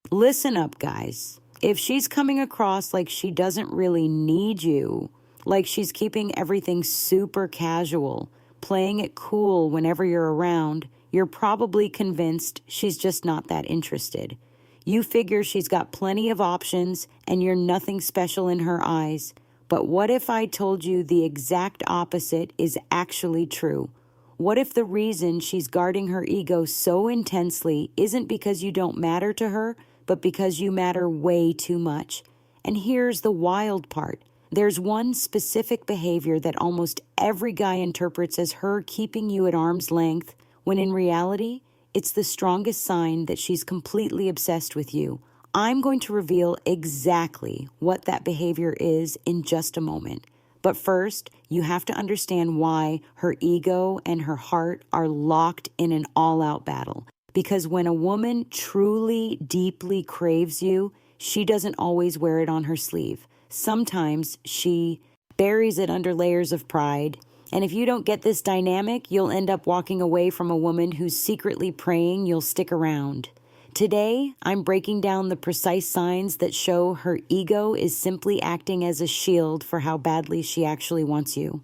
Listen up, guys. If she's coming across like she doesn't really need you, like she's keeping everything super casual, playing it cool whenever you're around, you're probably convinced she's just not that interested. You figure she's got plenty of options and you're nothing special in her eyes. But what if I told you the exact opposite is actually true? What if the reason she's guarding her ego so intensely isn't because you don't matter to her, but because you matter way too much? And here's the wild part. There's one specific behavior that almost every guy interprets as her keeping you at arm's length, when in reality, it's the strongest sign that she's completely obsessed with you. I'm going to reveal exactly what that behavior is in just a moment. But first, you have to understand why her ego and her heart are locked in an all-out battle. Because when a woman truly, deeply craves you, she doesn't always wear it on her sleeve. Sometimes she buries it under layers of pride. And if you don't get this dynamic, you'll end up walking away from a woman who's secretly praying you'll stick around. Today, I'm breaking down the precise signs that show her ego is simply acting as a shield for how badly she actually wants you.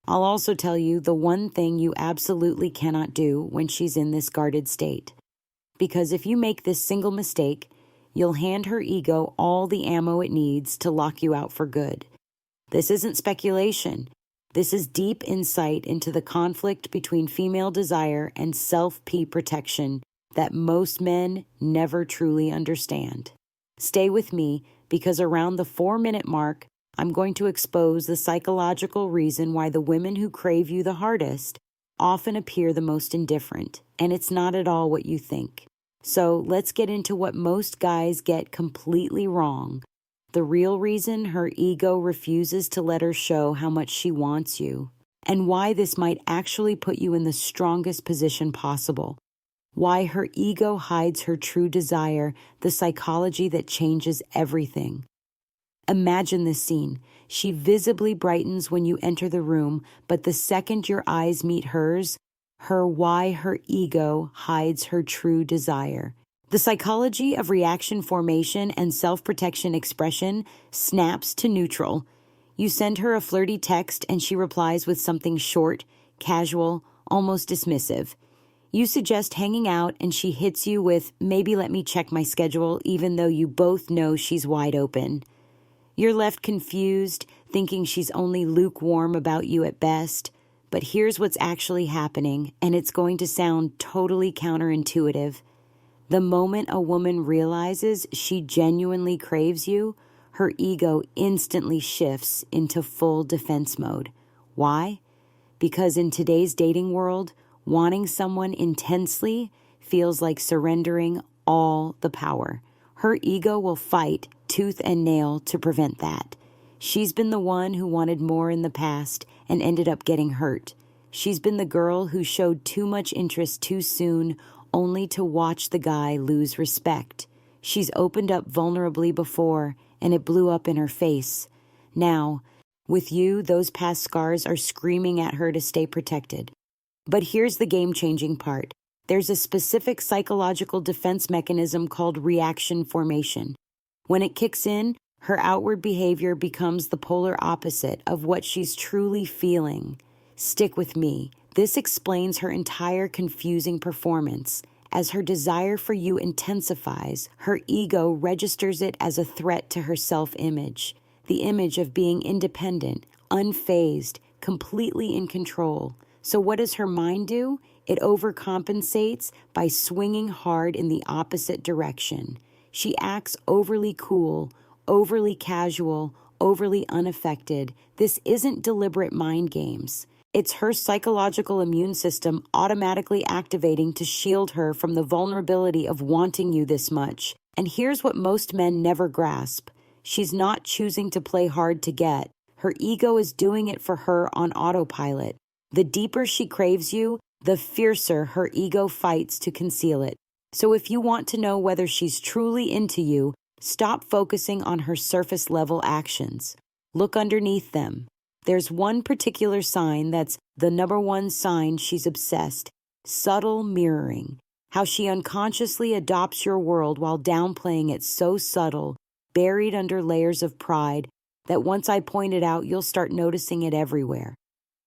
I'll also tell you the one thing you absolutely cannot do when she's in this guarded state. Because if you make this single mistake, you'll hand her ego all the ammo it needs to lock you out for good. This isn't speculation. This is deep insight into the conflict between female desire and self-P protection that most men never truly understand. Stay with me because around the 4-minute mark, I'm going to expose the psychological reason why the women who crave you the hardest often appear the most indifferent, and it's not at all what you think. So let's get into what most guys get completely wrong. The real reason her ego refuses to let her show how much she wants you, and why this might actually put you in the strongest position possible. Why her ego hides her true desire, the psychology that changes everything. Imagine this scene. She visibly brightens when you enter the room, but the second your eyes meet hers, why her ego hides her true desire. The psychology of reaction formation and self-protection expression snaps to neutral. You send her a flirty text and she replies with something short, casual, almost dismissive. You suggest hanging out and she hits you with, maybe let me check my schedule, even though you both know she's wide open. You're left confused, thinking she's only lukewarm about you at best. But here's what's actually happening, and it's going to sound totally counterintuitive. The moment a woman realizes she genuinely craves you, her ego instantly shifts into full defense mode. Why? Because in today's dating world, wanting someone intensely feels like surrendering all the power. Her ego will fight tooth and nail to prevent that. She's been the one who wanted more in the past and ended up getting hurt. She's been the girl who showed too much interest too soon, only to watch the guy lose respect. She's opened up vulnerably before, and it blew up in her face. Now, with you, those past scars are screaming at her to stay protected. But here's the game-changing part. There's a specific psychological defense mechanism called reaction formation. When it kicks in, her outward behavior becomes the polar opposite of what she's truly feeling. Stick with me. This explains her entire confusing performance. As her desire for you intensifies, her ego registers it as a threat to her self-image. The image of being independent, unfazed, completely in control. So what does her mind do? It overcompensates by swinging hard in the opposite direction. She acts overly cool, overly casual, overly unaffected. This isn't deliberate mind games. It's her psychological immune system automatically activating to shield her from the vulnerability of wanting you this much. And here's what most men never grasp. She's not choosing to play hard to get. Her ego is doing it for her on autopilot. The deeper she craves you, the fiercer her ego fights to conceal it. So if you want to know whether she's truly into you, stop focusing on her surface-level actions. Look underneath them. There's one particular sign that's the number one sign she's obsessed: subtle mirroring. How she unconsciously adopts your world while downplaying it so subtle, buried under layers of pride, that once I point it out, you'll start noticing it everywhere.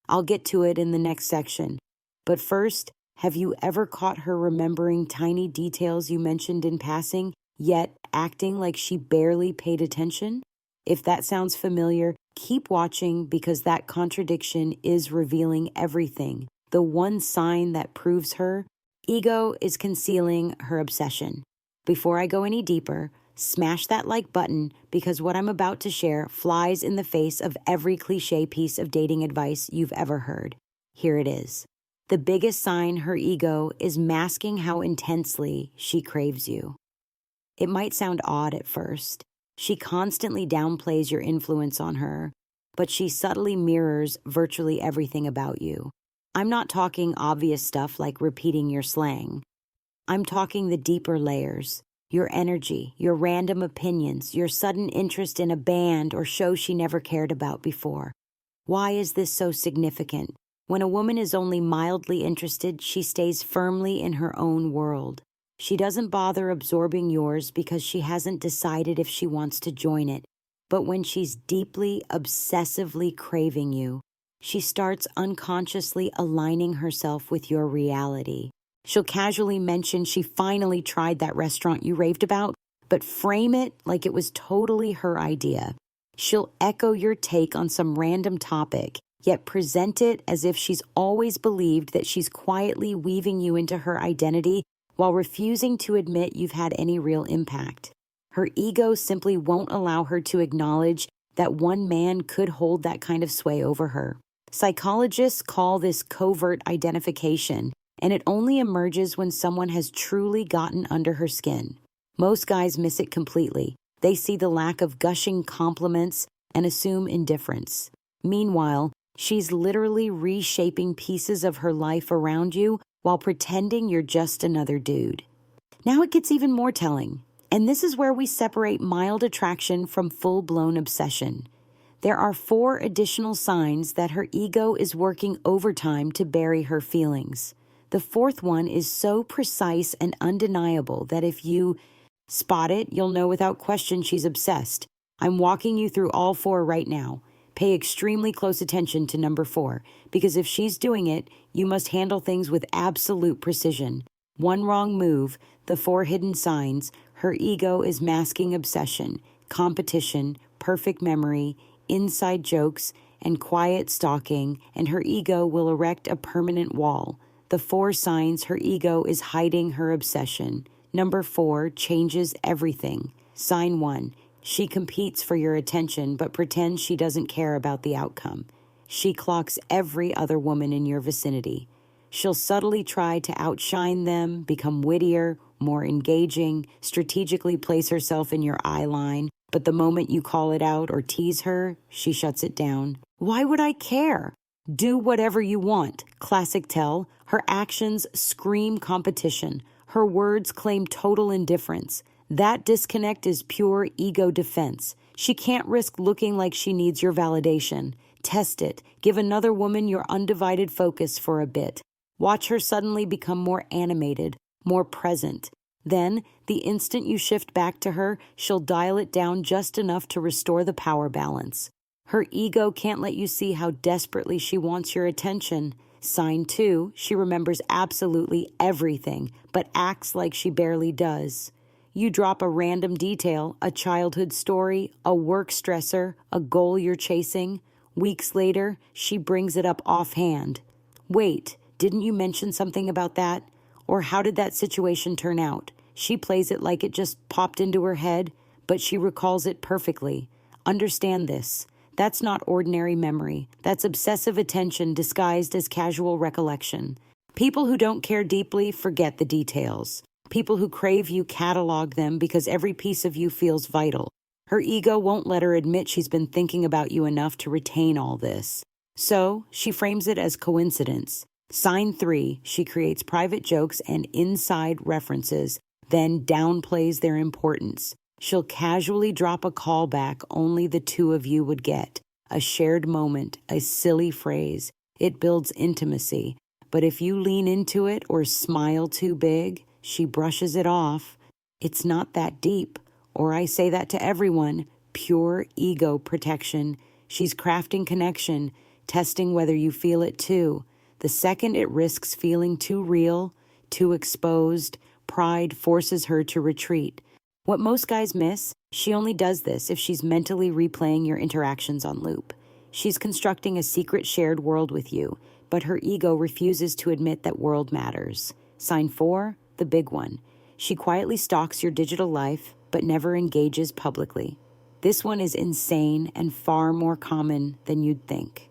I'll get to it in the next section. But first, have you ever caught her remembering tiny details you mentioned in passing, yet acting like she barely paid attention? If that sounds familiar, keep watching, because that contradiction is revealing everything. The one sign that proves her ego is concealing her obsession. Before I go any deeper, smash that like button, because what I'm about to share flies in the face of every cliche piece of dating advice you've ever heard. Here it is. The biggest sign her ego is masking how intensely she craves you. It might sound odd at first. She constantly downplays your influence on her, but she subtly mirrors virtually everything about you. I'm not talking obvious stuff like repeating your slang. I'm talking the deeper layers. Your energy, your random opinions, your sudden interest in a band or show she never cared about before. Why is this so significant? When a woman is only mildly interested, she stays firmly in her own world. She doesn't bother absorbing yours because she hasn't decided if she wants to join it. But when she's deeply, obsessively craving you, she starts unconsciously aligning herself with your reality. She'll casually mention she finally tried that restaurant you raved about, but frame it like it was totally her idea. She'll echo your take on some random topic, yet present it as if she's always believed that she's quietly weaving you into her identity while refusing to admit you've had any real impact. Her ego simply won't allow her to acknowledge that one man could hold that kind of sway over her. Psychologists call this covert identification, and it only emerges when someone has truly gotten under her skin. Most guys miss it completely. They see the lack of gushing compliments and assume indifference. Meanwhile, she's literally reshaping pieces of her life around you while pretending you're just another dude. Now it gets even more telling, and this is where we separate mild attraction from full-blown obsession. There are 4 additional signs that her ego is working overtime to bury her feelings. The 4th one is so precise and undeniable that if you spot it, you'll know without question she's obsessed. I'm walking you through all 4 right now. Pay extremely close attention to number 4, because if she's doing it, you must handle things with absolute precision. One wrong move, the 4 hidden signs, her ego is masking obsession, competition, perfect memory, inside jokes, and quiet stalking, and her ego will erect a permanent wall. The 4 signs her ego is hiding her obsession. Number 4 changes everything. Sign 1. She competes for your attention but pretends she doesn't care about the outcome. She clocks every other woman in your vicinity. She'll subtly try to outshine them, become wittier, more engaging, strategically place herself in your eye line, but the moment you call it out or tease her, she shuts it down. Why would I care? Do whatever you want. Classic tell. Her actions scream competition. Her words claim total indifference. That disconnect is pure ego defense. She can't risk looking like she needs your validation. Test it. Give another woman your undivided focus for a bit. Watch her suddenly become more animated, more present. Then, the instant you shift back to her, she'll dial it down just enough to restore the power balance. Her ego can't let you see how desperately she wants your attention. Sign 2, she remembers absolutely everything, but acts like she barely does. You drop a random detail, a childhood story, a work stressor, a goal you're chasing. Weeks later, she brings it up offhand. Wait, didn't you mention something about that? Or how did that situation turn out? She plays it like it just popped into her head, but she recalls it perfectly. Understand this. That's not ordinary memory. That's obsessive attention disguised as casual recollection. People who don't care deeply forget the details. People who crave you catalog them because every piece of you feels vital. Her ego won't let her admit she's been thinking about you enough to retain all this. So, she frames it as coincidence. Sign 3, she creates private jokes and inside references, then downplays their importance. She'll casually drop a callback only the 2 of you would get. A shared moment, a silly phrase. It builds intimacy. But if you lean into it or smile too big, She brushes it off. It's not that deep. Or I say that to everyone. Pure ego protection. She's crafting connection, testing whether you feel it too. The second it risks feeling too real, too exposed, pride forces her to retreat. What most guys miss, she only does this if she's mentally replaying your interactions on loop. She's constructing a secret shared world with you, but her ego refuses to admit that world matters. Sign 4, the big one. She quietly stalks your digital life, but never engages publicly. This one is insane and far more common than you'd think.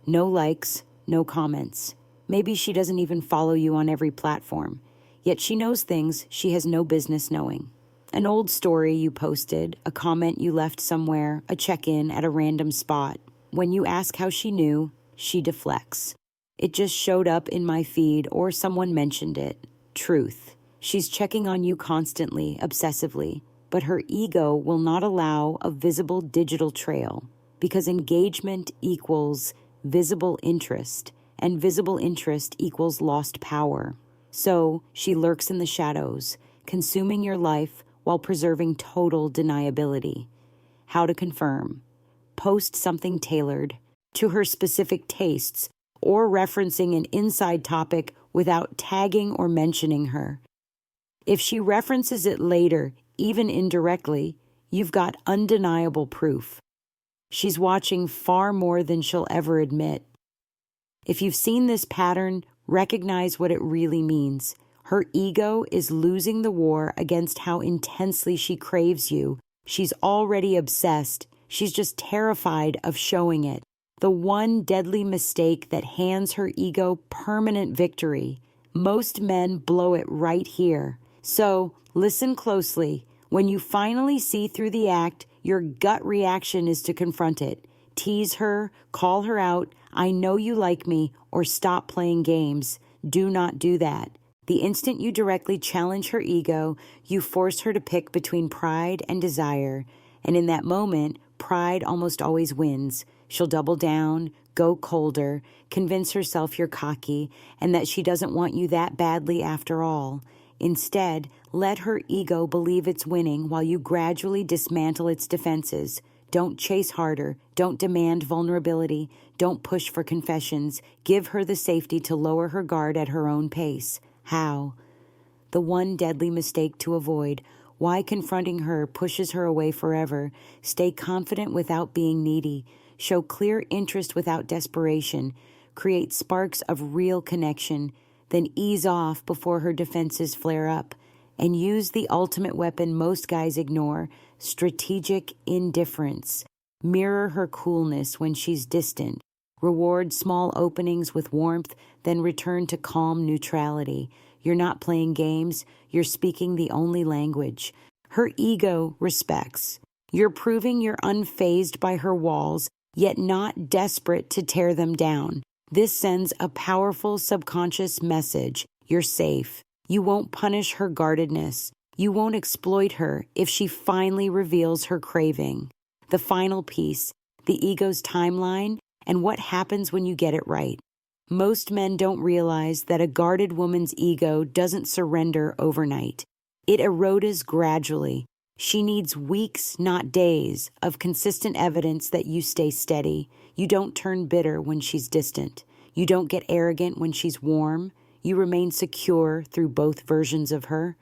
No likes, no comments. Maybe she doesn't even follow you on every platform, yet she knows things she has no business knowing. An old story you posted, a comment you left somewhere, a check-in at a random spot. When you ask how she knew, she deflects. It just showed up in my feed or someone mentioned it. Truth. She's checking on you constantly, obsessively, but her ego will not allow a visible digital trail because engagement equals visible interest, and visible interest equals lost power. So she lurks in the shadows, consuming your life while preserving total deniability. How to confirm. Post something tailored to her specific tastes or referencing an inside topic without tagging or mentioning her. If she references it later, even indirectly, you've got undeniable proof. She's watching far more than she'll ever admit. If you've seen this pattern, recognize what it really means. Her ego is losing the war against how intensely she craves you. She's already obsessed. She's just terrified of showing it. The one deadly mistake that hands her ego permanent victory. Most men blow it right here. So, listen closely. When you finally see through the act, your gut reaction is to confront it. Tease her, call her out, I know you like me, or stop playing games. Do not do that. The instant you directly challenge her ego, you force her to pick between pride and desire. And in that moment, pride almost always wins. She'll double down, go colder, convince herself you're cocky, and that she doesn't want you that badly after all. Instead, let her ego believe it's winning while you gradually dismantle its defenses. Don't chase harder. Don't demand vulnerability. Don't push for confessions. Give her the safety to lower her guard at her own pace. How? The one deadly mistake to avoid. Why confronting her pushes her away forever. Stay confident without being needy. Show clear interest without desperation. Create sparks of real connection. Then ease off before her defenses flare up. And use the ultimate weapon most guys ignore, strategic indifference. Mirror her coolness when she's distant. Reward small openings with warmth, then return to calm neutrality. You're not playing games, you're speaking the only language. Her ego respects. You're proving you're unfazed by her walls, yet not desperate to tear them down. This sends a powerful subconscious message. You're safe. You won't punish her guardedness. You won't exploit her if she finally reveals her craving. The final piece, the ego's timeline, and what happens when you get it right. Most men don't realize that a guarded woman's ego doesn't surrender overnight. It erodes gradually. She needs weeks, not days, of consistent evidence that you stay steady. You don't turn bitter when she's distant. You don't get arrogant when she's warm. You remain secure through both versions of her.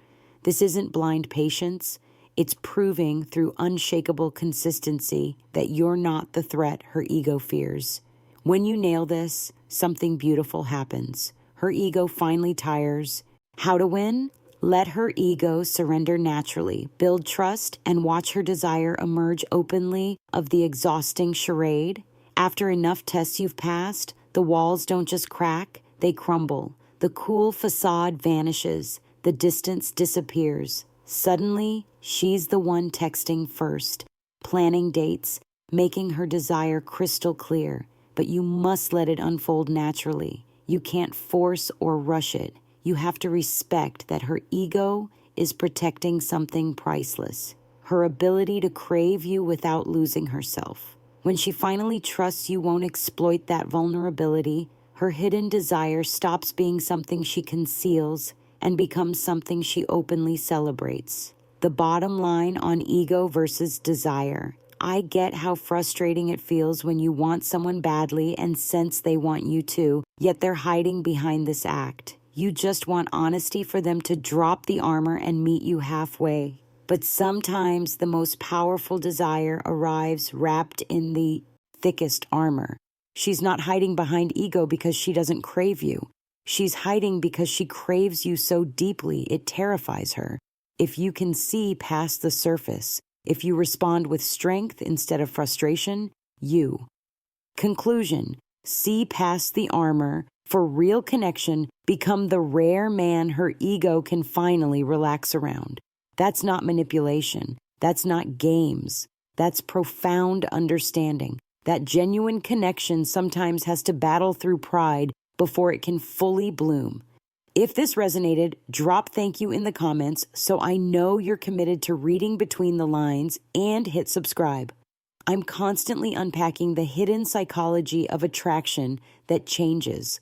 This isn't blind patience. It's proving through unshakable consistency that you're not the threat her ego fears. When you nail this, something beautiful happens. Her ego finally tires. How to win? Let her ego surrender naturally. Build trust and watch her desire emerge openly of the exhausting charade. After enough tests you've passed, the walls don't just crack, they crumble. The cool facade vanishes. The distance disappears. Suddenly, she's the one texting first, planning dates, making her desire crystal clear. But you must let it unfold naturally. You can't force or rush it. You have to respect that her ego is protecting something priceless. Her ability to crave you without losing herself. When she finally trusts you won't exploit that vulnerability, her hidden desire stops being something she conceals and becomes something she openly celebrates. The bottom line on ego versus desire. I get how frustrating it feels when you want someone badly and sense they want you too, yet they're hiding behind this act. You just want honesty for them to drop the armor and meet you halfway. But sometimes the most powerful desire arrives wrapped in the thickest armor. She's not hiding behind ego because she doesn't crave you. She's hiding because she craves you so deeply it terrifies her. If you can see past the surface, if you respond with strength instead of frustration, you. Conclusion: see past the armor. For real connection, become the rare man her ego can finally relax around. That's not manipulation. That's not games. That's profound understanding. That genuine connection sometimes has to battle through pride before it can fully bloom. If this resonated, drop thank you in the comments so I know you're committed to reading between the lines, and hit subscribe. I'm constantly unpacking the hidden psychology of attraction that changes.